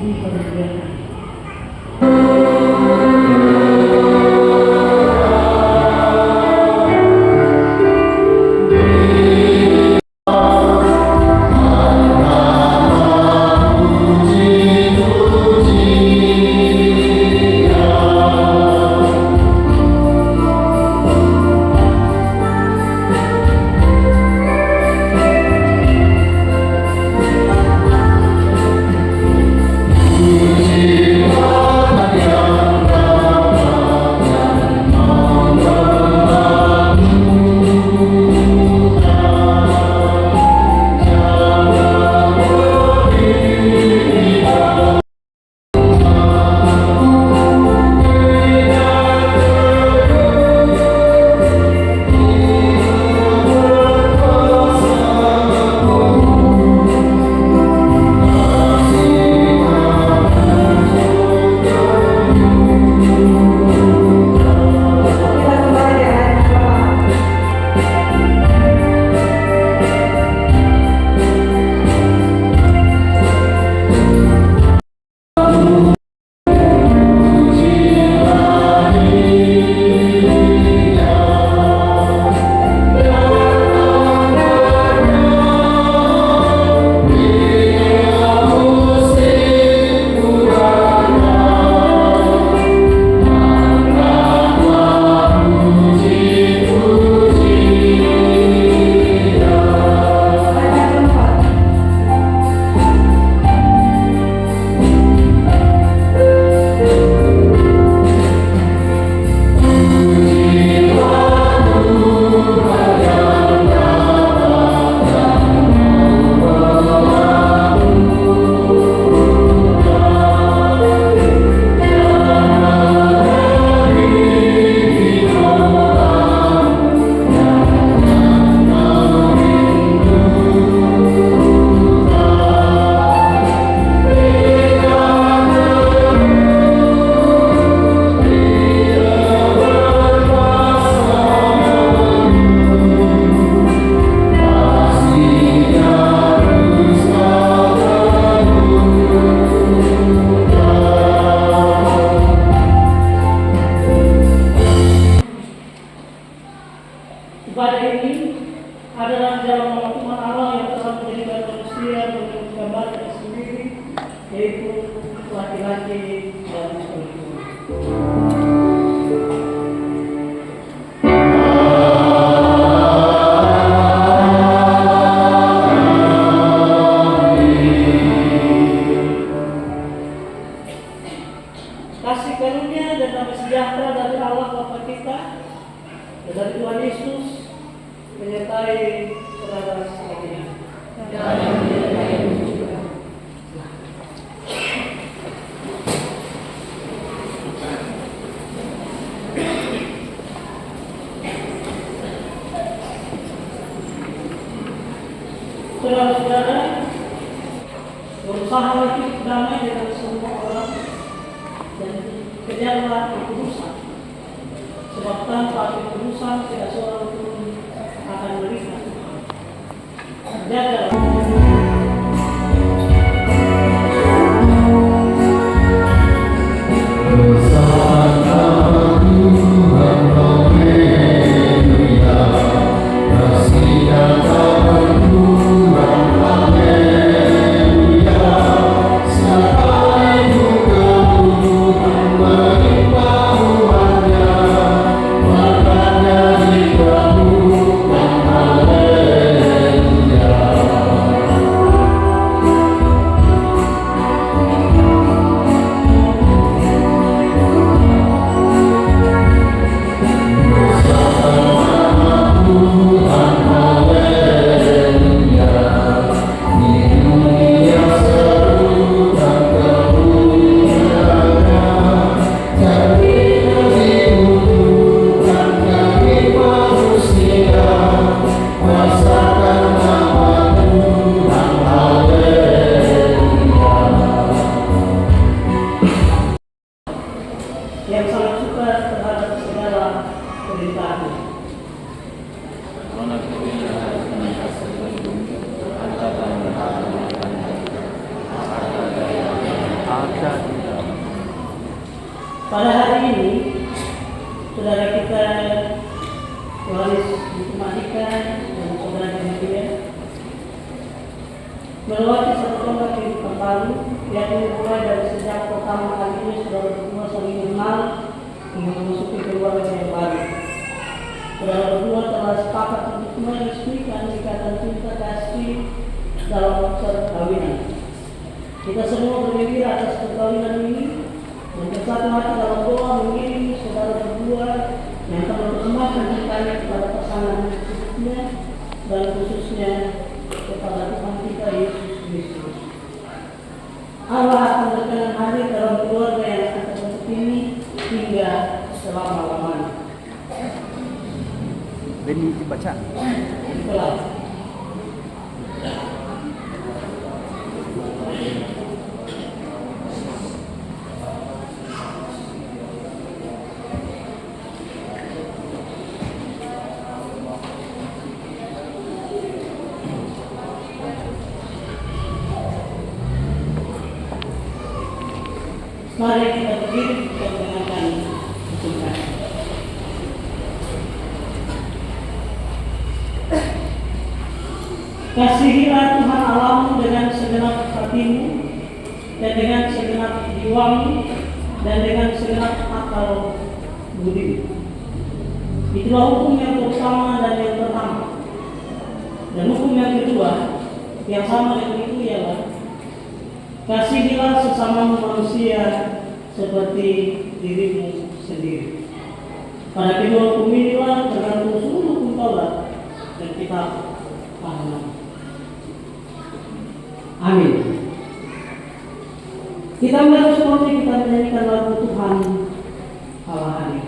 di kemudian. Ibadah ini adalah dalam nama Tuhan Allah yang telah menjadikan manusia menurut gambarnya sendiri, yaitu laki-laki dan perempuan. Kasih karunia dan damai sejahtera dari Allah Bapa kita dan dari Tuhan Yesus menyertai saudara sekalian. Saudara-saudara, berusaha hidup damai dengan semua orang dan kejarlah ketulusan, sebab tanpa ketulusan tidak seorang pun akan melihat Tuhan. Jaga ada di dalam. Pada hari ini, saudara kita Yohanes Dika dan saudara Demikian melewati satu tonggak kehidupan baru, yakni mulai dari sejak pertama kalinya saudara berdua saling mengenal hingga memasuki keluarga yang baru. Saudara berdua telah sepakat untuk meresmikan ikatan cinta kasih dalam perkawinan. Kita semua bergembira atas perkawinan ini dan bersatu hati dalam doa mengiringi saudara berdua yang akan mempersembahkan cintanya kepada pasangan hidupnya dan khususnya kepada Tuhan kita Yesus Kristus. Allah akan berkenan hadir dalam keluarga yang akan terbentuk ini hingga selama-lamanya. Beni dibaca. Itulah. Mari kita berdiri dan dengarkan doa. Kasihilah Tuhan Allahmu dengan segenap hatimu dan dengan segenap jiwamu dan dengan segenap akal budi. Itulah hukum yang pertama dan yang pertama. Dan hukum yang kedua yang sama dengan itu ialah kasihilah sesama manusia seperti dirimu sendiri. Pada kedua hukum inilah tergantung seluruh hukum Taurat dan kitab Pahaman. Amin. Kita mari seperti kita menyanyikan lagu Tuhan Allah hadir.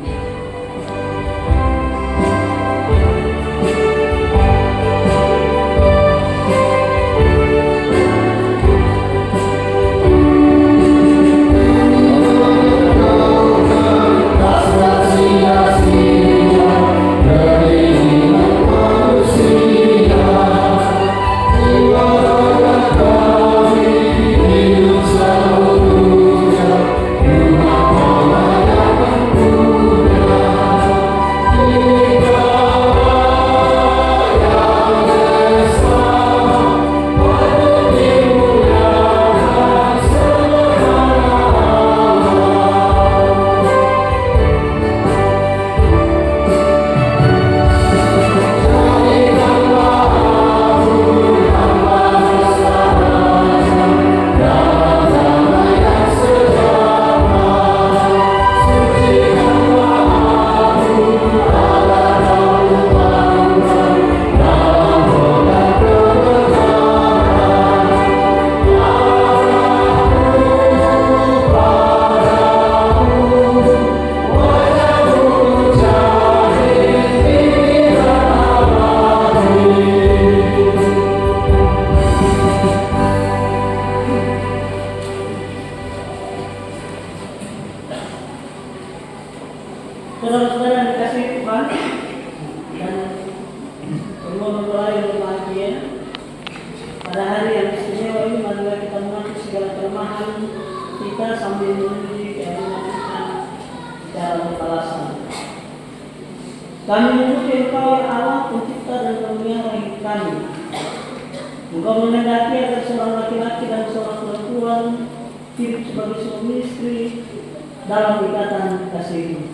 Saudara-saudara yang dikasihi Tuhan dan semua mempelai yang berbahagia, pada hari yang istimewa ini marilah kita mengaku segala kelemahan kita sambil menuju keadilan kita secara beralasan. Kami memuji Engkau ya Allah, pencipta dan pemelihara hidup kami. Engkau menghendaki agar seorang laki-laki dan seorang perempuan hidup sebagai suami istri dalam ikatan kasih.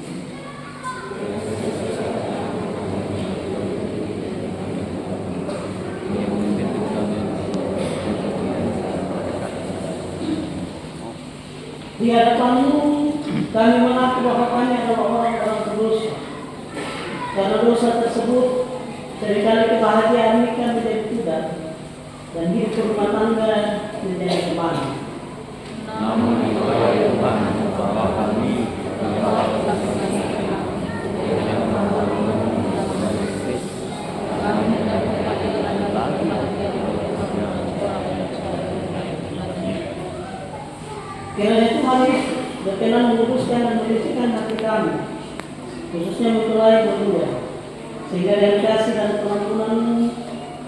Di hadapanmu kami mengaku bahwa kami adalah orang-orang berdosa. Karena dosa tersebut seringkali kebahagiaan kita menjadi tidak dan hidup rumah tangga menjadi kembali. Namun diberkati Tuhan bahwa kami kiranya Tuhan berkenan meluruskan dan membersihkan hati kami, khususnya mempelai berdua, sehingga dari kasih dan pengampunan-Mu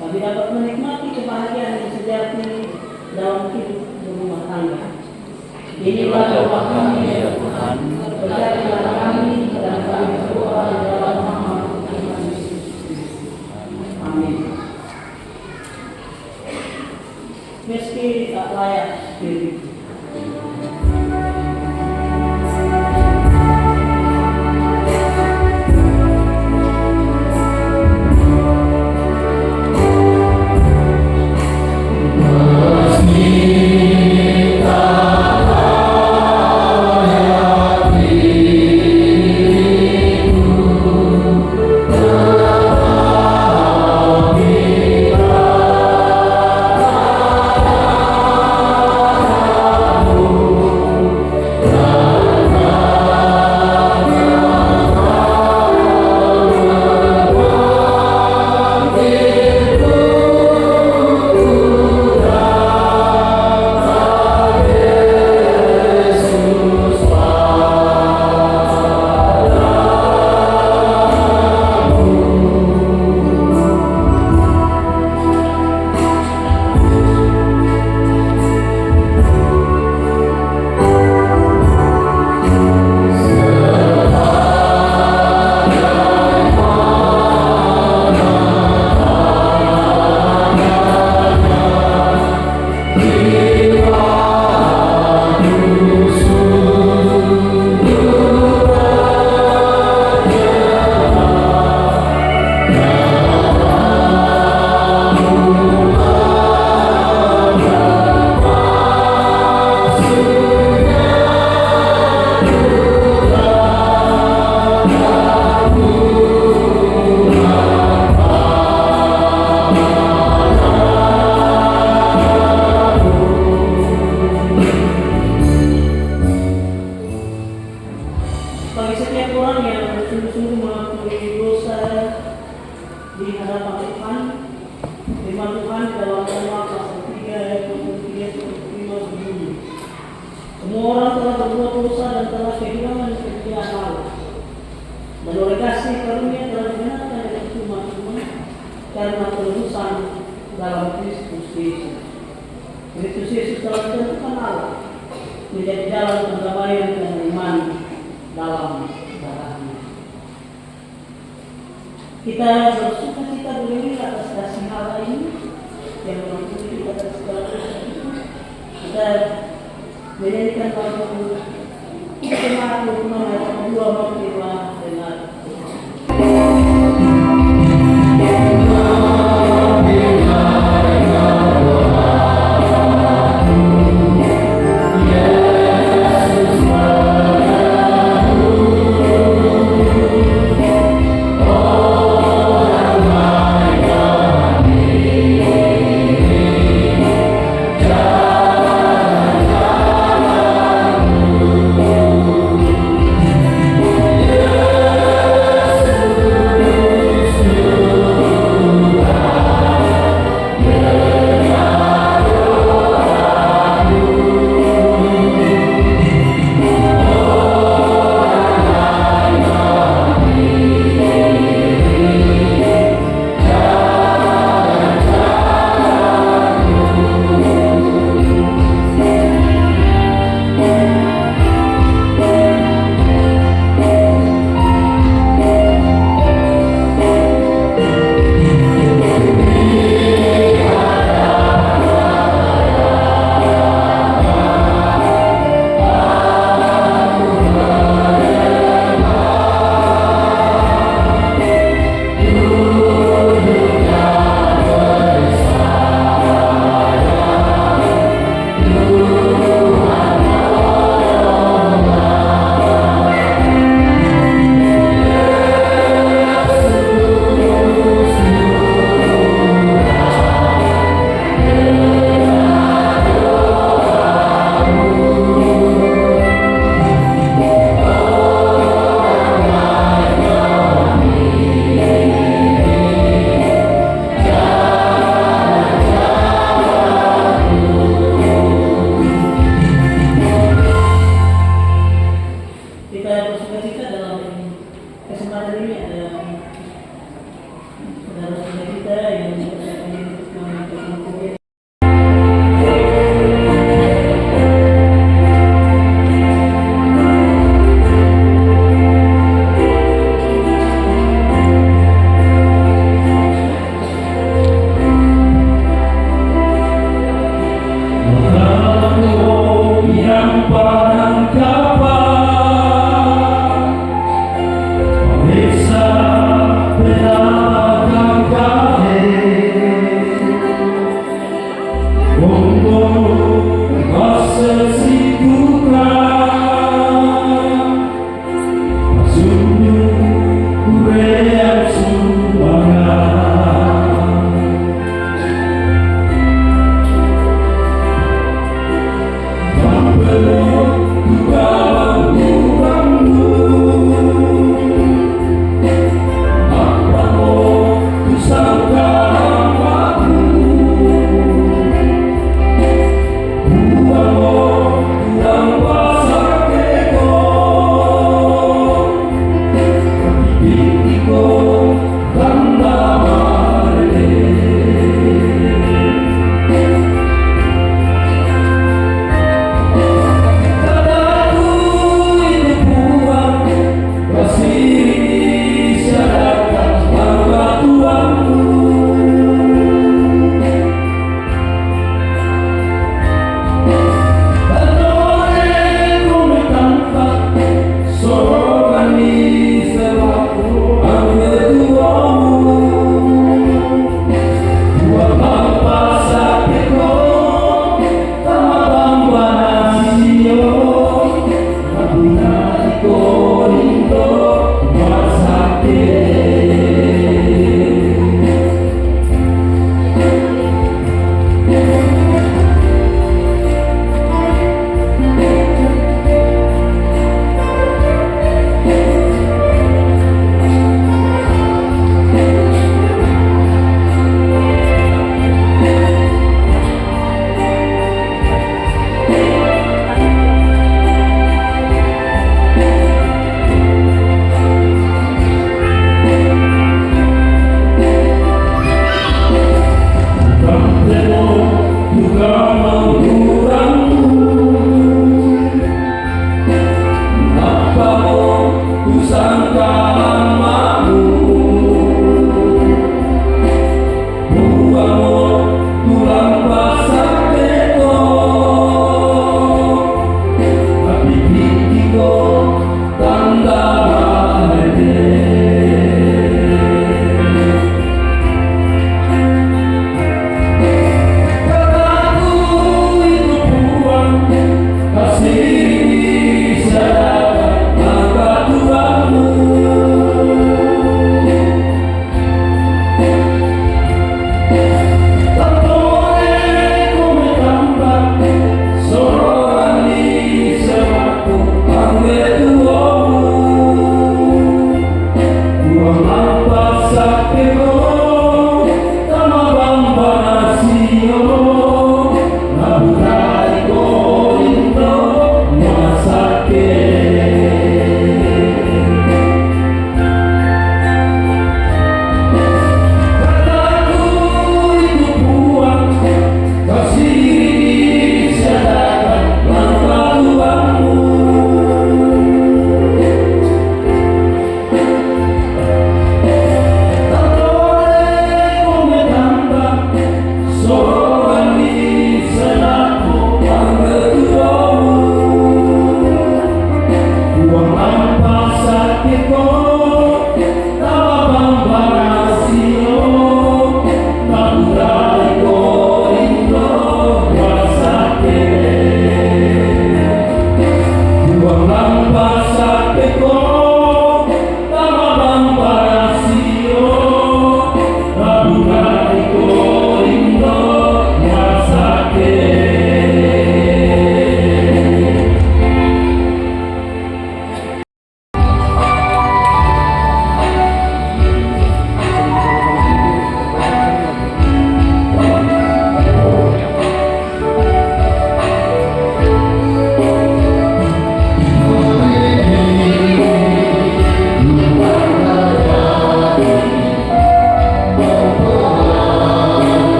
kami dapat menikmati kebahagiaan yang sejati dalam hidup berumah tangga. Inilah doa kami ya Tuhan, berkatilah kami dan kami berdoa di dalam nama Tuhan Yesus Kristus. Amin. Meski tak layak diriku, bagi setiap orang yang bersungguh-sungguh mengakui dosa di hadapan Tuhan, firman Tuhan di dalam Roma pasal 3 ayat 23 sampai 25 berbunyi, semua orang telah berbuat dosa dan telah kehilangan kemuliaan Allah, dan oleh kasih karunia telah dibenarkan dengan cuma-cuma karena penebusan dalam Kristus Yesus. Kristus Yesus telah ditentukan Allah menjadi jalan pendamaian dan iman dalam darahnya. Kita bersuka cita berdiri atas kasih Allah ini yang mengampuni kita atas segala dosa kita. Kita menyanyikan lagu Jemaat 26 ayat 2 marilah dengar. Yeah.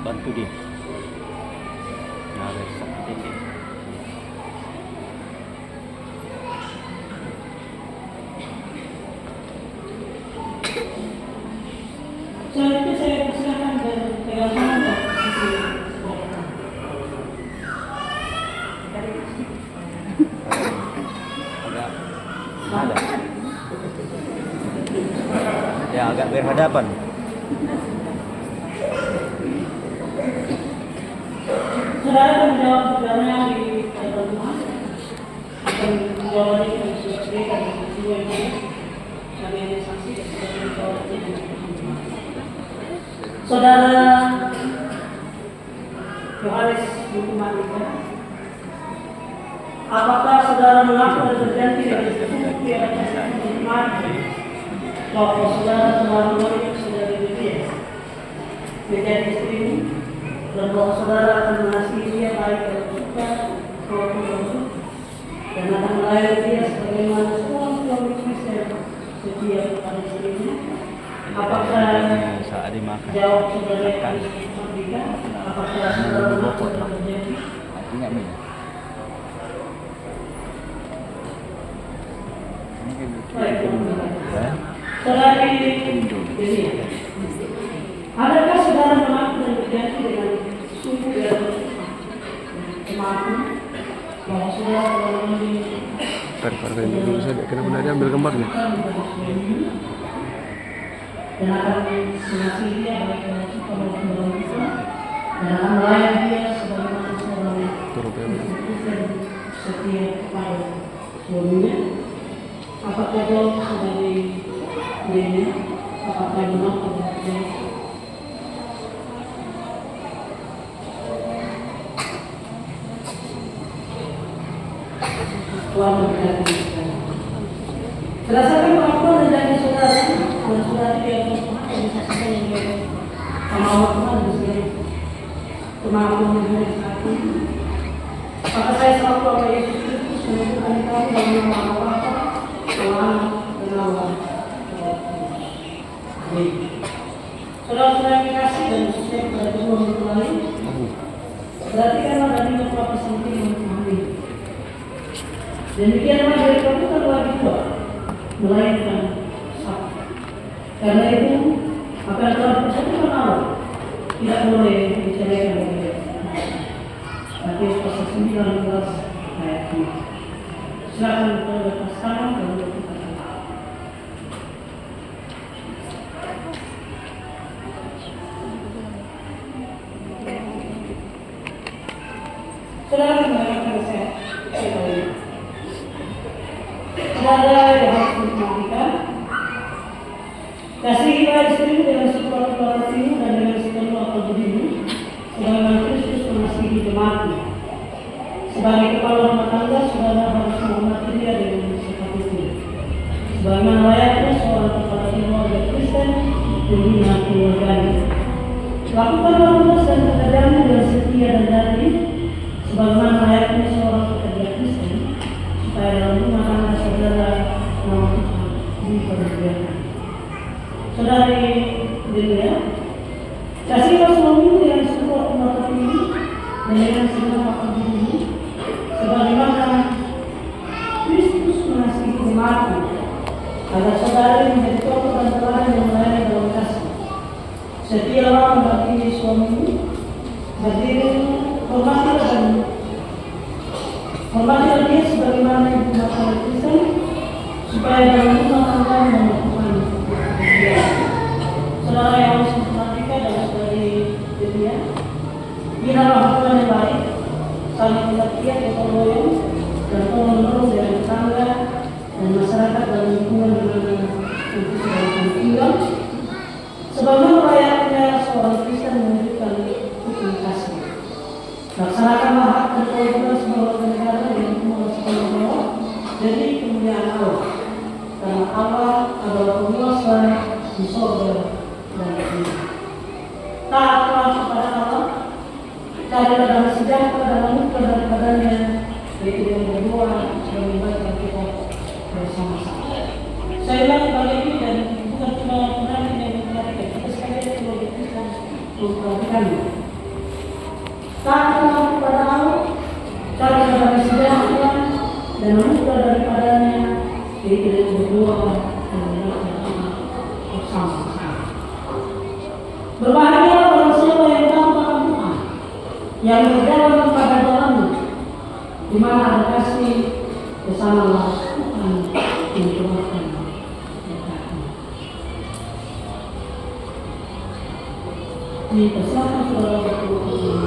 bantu dia. Nah, dari seperti ini. Soal itu saya persilakan dan pegang tangan Pak. Agak ada. Ya, agak berhadapan. Saudara akan menjawab pertanyaan di dalam rumah. Akan menjawab yang diberikan di video ini. Kami hanya saksi dan sudah menjawabnya di rumah. Saudara Yohanes Hukuman Ika, apakah saudara mengaku dan berjanji dengan sungguh di atas iman bahwa saudara telah menolong saudari Lydia menjadi istrimu dan bahwa saudara akan mengasihi dia baik dalam suka maupun dalam dan akan melayani dia sebagaimana suami Kristen setia kepada istrinya? Apakah Saat dimakan. jawab saudara Mardika? Apakah saudara mengaku dan berjanji? Artinya apa ya? Baik, Ya. saudari ini, adakah saudara mengaku dan berjanji dengan sungguh dan mengaku bahwa saudara telah memenuhi Tarik dulu saja. Kenapa dia ambil gambarnya? dan akan mengasihi dia baik dalam suka maupun dalam duka dan akan melayani dia sebagaimana seorang Turut ya. Kristen setia kepada suaminya? Apakah jawab saudari Lena? Apakah mengaku dan berjanji? Tuhan memberkati kita. Berdasarkan pengakuan dan janji saudara dan saudari di atas Tuhan yang disaksikan yang baik sama Allah Tuhan dan segala pengakuan yang hari saat ini, maka saya selaku hamba Yesus Kristus menyebutkan kamu dalam nama Allah Bapa, Tuhan dan Allah. Amin. Saudara-saudara yang dikasih dan khususnya kepada Tuhan untuk lain, berarti karena darinya telah penting memahami. Demikianlah dari kamu kan wajib doa melainkan sabda. Karena itu apa yang telah dipersiapkan Allah tidak boleh diceraikan oleh dia. Matius pasal 19 ayat 5. Silakan kita lepas tangan dan kita. Saudara mendengarkan saya kali ini. Saudara yang harus diperhatikan, kasihilah istrimu dengan sepenuh hatimu dan dengan sepenuh akal budimu, sebagaimana Kristus mengasihi jemaatnya. Sebagai kepala rumah tangga, saudara harus menghormati dia dengan sifat itu. Sebagaimana layaknya seorang kepala keluarga Kristen membina keluarganya. Lakukanlah tugas dan pekerjaanmu dengan setia dan jati, sebagaimana layaknya seorang pekerja Kristen, supaya dalam rumah tangga saudara melakukan dipermuliakan. Saudari Delia, kasihlah suamimu dengan sekuat mata ini dan dengan segenap akal budimu, sebagaimana Kristus mengasihi jemaatnya, agar saudari menjadi contoh dan teladan yang melayani dalam kasih. Setialah mendampingi suamimu, berdiri, hormatilah dan hormatilah dia sebagaimana ibu bapa Kristen, supaya dalam rumah tangga melakukan kegiatan. Saudara yang harus memperhatikan dan saudari Delia, binalah hubungan yang baik, saling pengertian, gotong royong, dan tolong menolong dari tetangga dan masyarakat dalam lingkungan di mana itu sedang tinggal. Sebagaimana layaknya seorang Kristen menunjukkan hukum kasih. Laksanakanlah hak dan kewajiban sebuah warga negara yang menguasai jawab demi kemuliaan Allah. Karena Allah adalah penguasa di surga dan di bumi. Taatlah kepada Allah, carilah damai sejahtera dan menuntut daripadanya, yaitu dengan berdoa dan membaca kitab bersama-sama. Saya ulang kembali ini dan bukan cuma penanti yang memperhatikan, kita sekalian sebagai Kristen memperhatikannya. taat kepada Allah, cari dari sejarahnya, dan membuka daripadanya, yaitu dengan berdoa dan mendoakan bersama-sama. Berbahagia orang siapa yang tahu akan Tuhan, yang berjalan kepada jalannya, di mana ada kasih bersama Tuhan yang Tuhan. Dipersilakan saudara berdoa.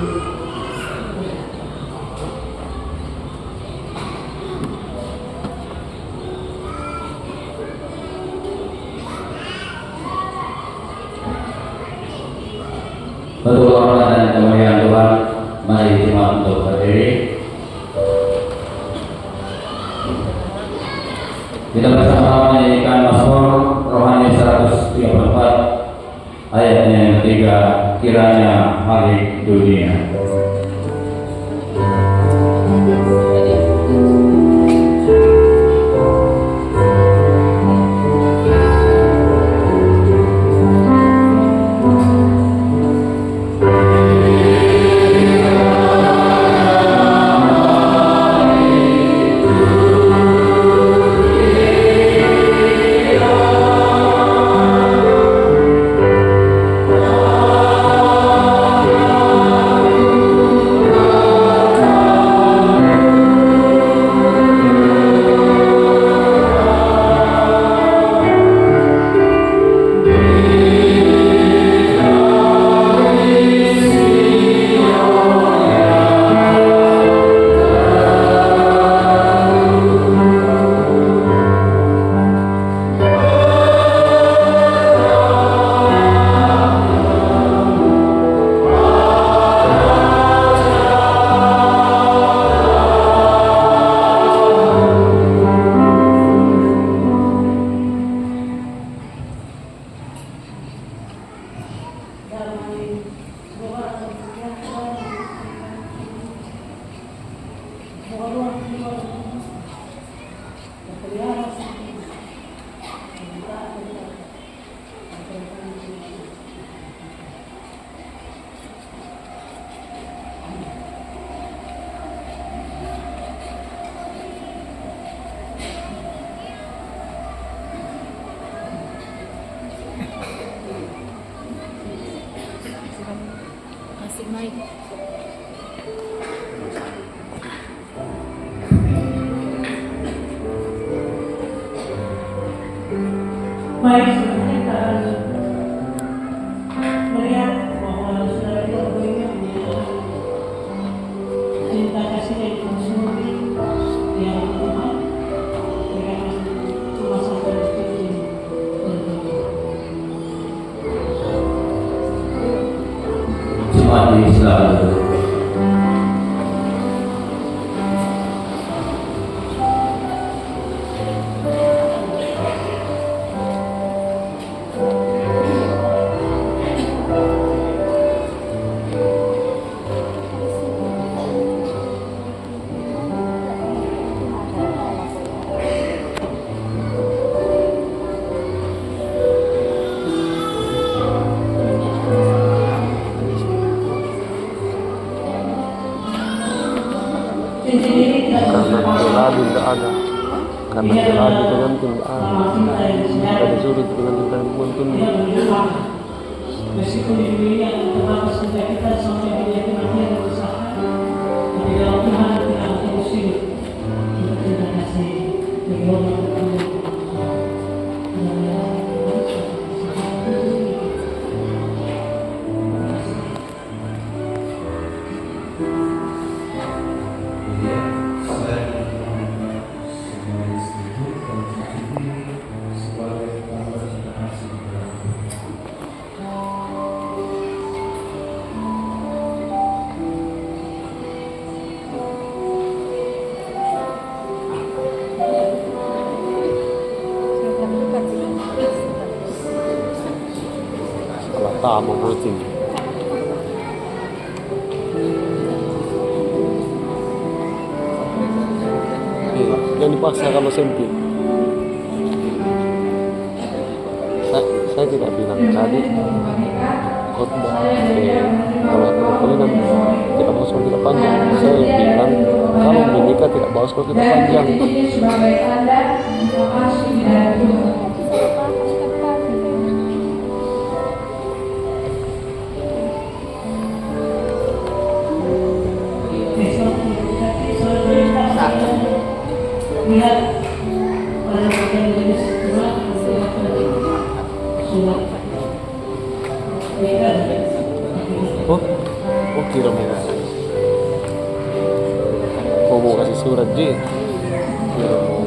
Betul orang dan kemuliaan Tuhan, mari kita untuk berdiri. Kita bersama-sama menyanyikan Mazmur Rohani 134 ayatnya yang ketiga, kiranya hari dunia. Asik naik. Baik, kita melihat bahwa saudara itu punya cinta kasih dari konsumsi yang Tuhan berikan cuma sampai di Jemaat Islam. Karena terlalu tidak ada. Karena terlalu pengantin tidak ada. Ada suruh pengantin dan pengantin. Meskipun di dunia yang terbatas sejak kita sampai dunia kematian berusaha, tapi dalam Tuhan kita akan terusir untuk cinta kasih bagi orang Salah tamu berarti. Yang dipaksa sama sempit. Saya tidak bilang tadi khotbah kalau tidak bagus kalau tidak panjang. Saya bilang kalau menikah tidak bagus kalau tidak panjang. Sebagai tanda terima kasih dan besok tapi sore lihat pada bagian jenis surat Oh, oh kira merah. Mau kasih surat Ji. Kira mau.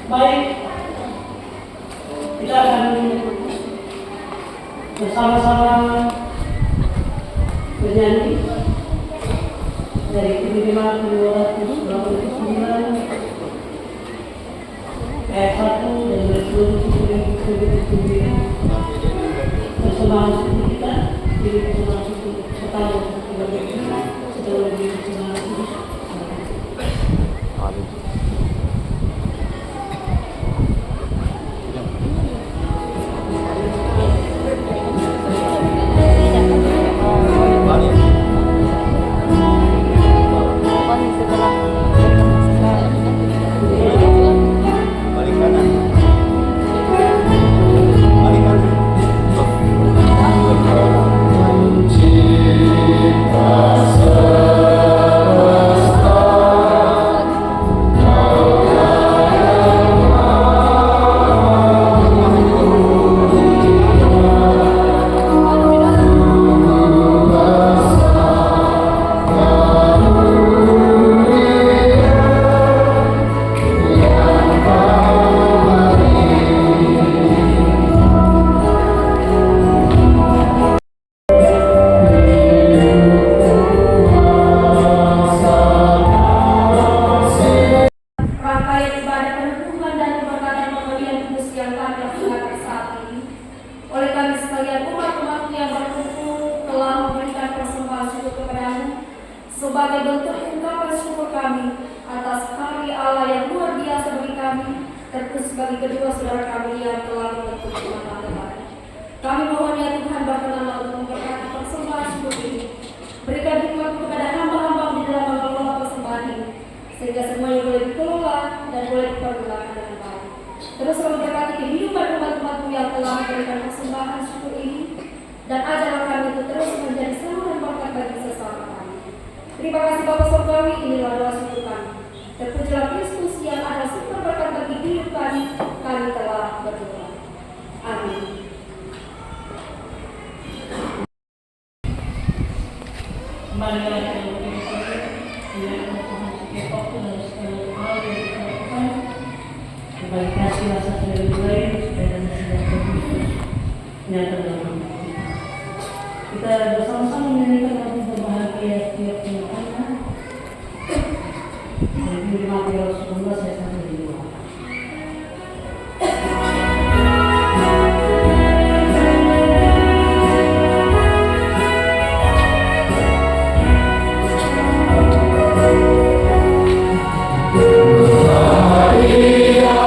Baik, kita akan bersama-sama bernyanyi dari kiriman 289 ayat 1 dan 29 persembahan suku kita, jadi persembahan suku setahun setelah lebih persembahan suku. Amin. Balik kanan. Balik kanan. rangkaian ibadah peneguhan dan keberkatan pemberian kudus yang kami lakukan saat ini. Oleh kami sekalian umat-umat yang berkumpul telah memberikan persembahan syukur kepadamu sebagai bentuk ungkapan syukur kami atas karya Allah yang luar biasa bagi kami, terkhusus bagi kedua saudara kami yang telah membentuk umat Tuhan. Kami mohon ya Tuhan berkenanlah untuk memberkati persembahan syukur ini. Berikan hikmat kepada hamba-hamba di dalam mengelola persembahan ini, sehingga semuanya boleh dikelola dan boleh dipergunakan dengan baik. Terus memberkati kehidupan umat-umatmu yang telah memberikan persembahan syukur ini, dan ajarlah kami untuk terus menjadi saluran berkat bagi sesama kami. Terima kasih Bapa Surgawi, inilah doa syukur kami. Terpujilah Kristus yang adalah sumber berkat bagi hidup kami telah berdoa. Amin. Kembali lagi yang waktu dan segala hal yang kita lakukan kembali kasih rasa dari mulai supaya kami sudah Kristus nyata dalam hidup kita. Kita bersama-sama menyanyikan lagu berbahagia tiap anak dari Matius 19 ayat 1-2. Maria,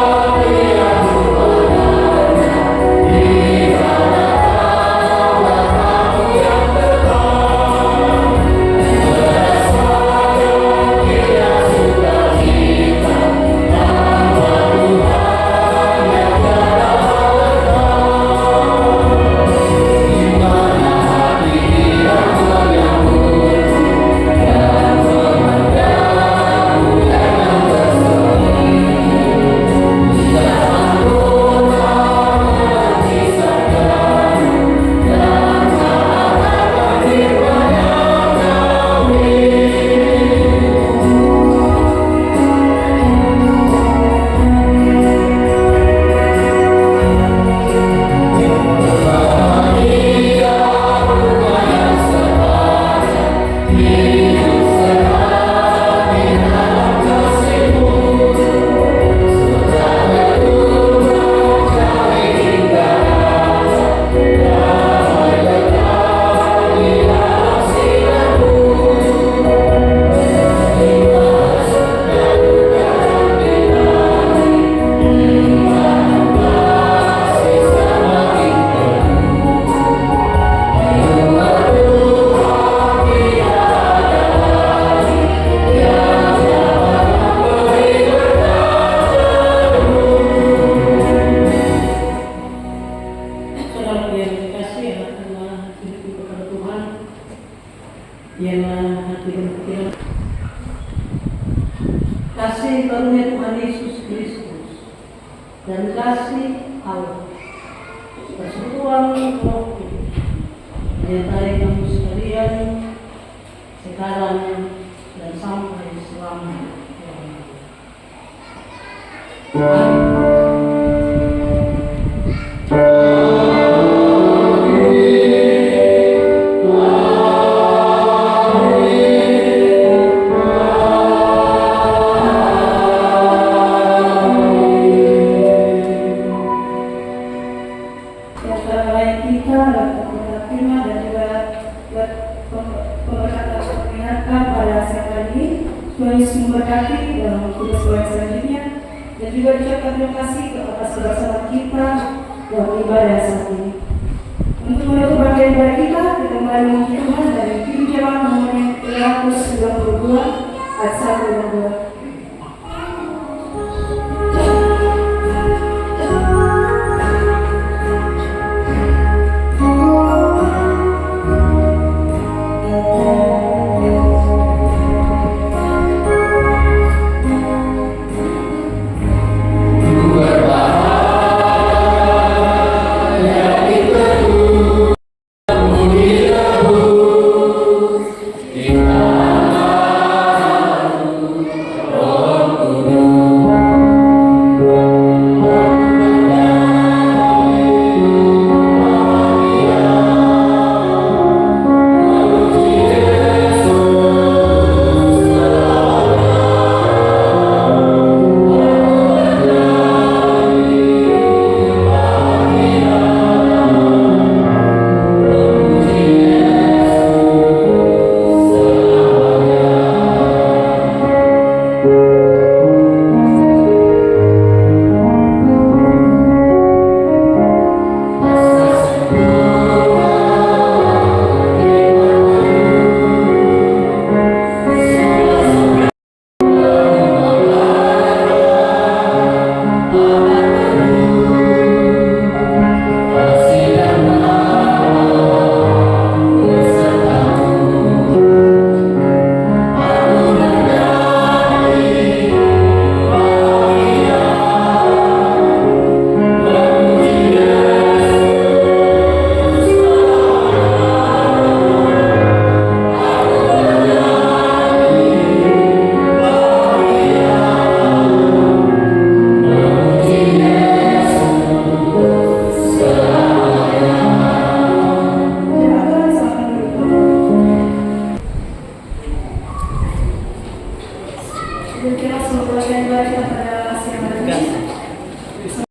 Allah. Persekutuan Roh Kudus menyertai kamu sekalian sekarang dan sampai selamanya. Tuhan Yesus memberkati dalam tugas doa selanjutnya dan juga ucapkan terima kasih atas kebersamaan kita dalam ibadah saat ini.